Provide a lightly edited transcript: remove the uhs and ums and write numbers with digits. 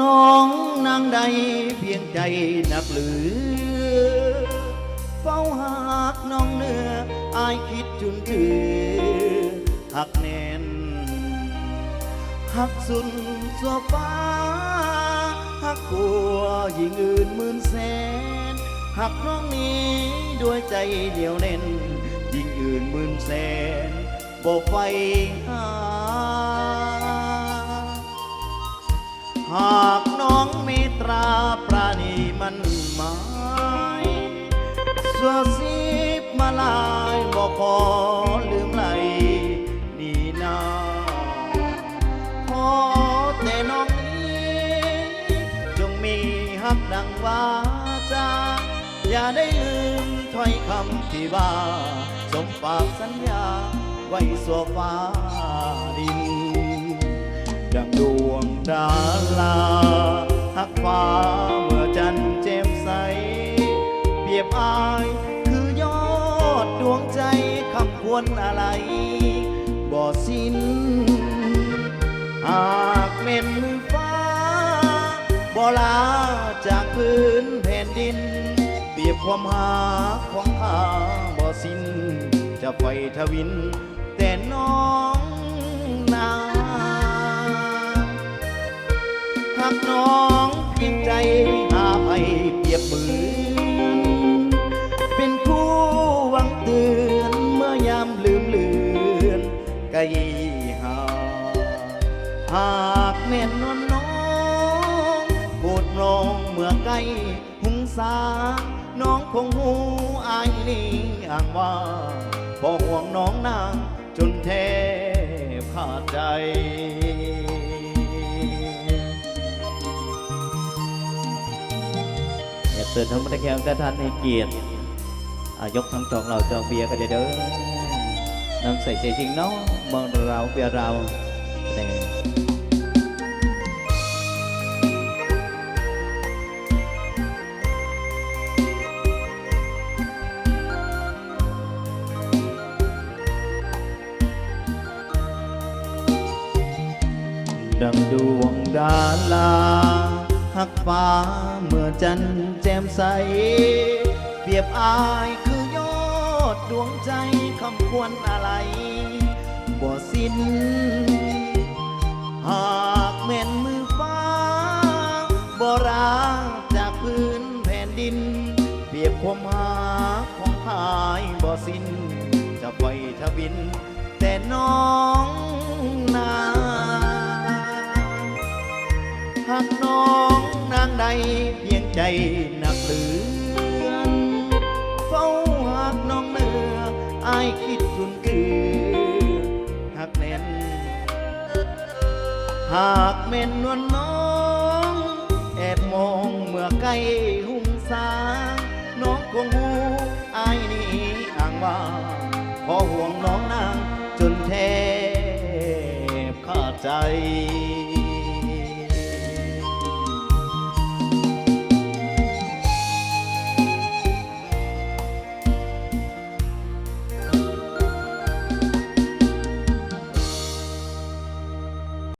น้องนางใดเพียงใจหนักหรือเฝ้าหากน้องเนื้ออายคิดจุนถือหักแน่นหักสุดสัวฟ้าหักกลัวยิ่งอื่นหมื่นแสนหักน้องนี้ด้วยใจเดียวเน้นยิ่งอื่นหมื่นแสนบ่ไฟหาหากน้องเมตราปราณีมันหมายสัวซีบมาลายบ่ขอลืมไหลนี่นาขอแต่น้องนี้จงมีฮักดังวาจาอย่าได้ลืมถ้อยคำที่ว่าสมปากสัญญาไว้สัวฟ้าดินดังดวงดาราหักฟ้าเมื่อจันทร์แจ่มใสเปรียบอายคือยอดดวงใจคำควรอะไรบ่สิ้นหากเม็นมือฟ้าบ่ลาจากพื้นแผ่นดินเปรียบความหาของข้าบ่สิ้นจะไฟทวินแต่น้องนาหากน้องเพียงใจหาให้เปรียบเหมือนเป็นคู่หวังเตือนเมื่อยามลืมเลือนไกลห่างหากแม่นนวลน้องโปรดลองเมื่อไกลหุงสาน้องคงหูอายนี่อ้างว่าพอห่วงน้องนางจนแทบขาดใจเตือนทั้งหมดแขกแต่ท่านให้เกียรติยกทั้งจองเราจองเบียร์กันเด้อนำใส่ใจจริงเนาะมองเราเบียร์เราดังดวงดาราหักฟ้าเมื่อจันทร์แจ่มใสเปรียบอายคือยอดดวงใจคำควรอะไรบ่สิ้นหากแม่นมือฟ้าบ่ราจากพื้นแผ่นดินเปรียบความหาของพายบ่สิ้นจะไปทวินแต่น้องนาหากน้องนางใดเพียงใจหนักเหลือนเฝ้าหากน้องเนื้ออายคิดจุนคือหักแน่นหากเม่นนวลน้องแอบมองเมื่อใกล้หุ่งสาน้องคงหูอายนี่อ้างว่าพอห่วงน้องนางจนแทบขาดใจ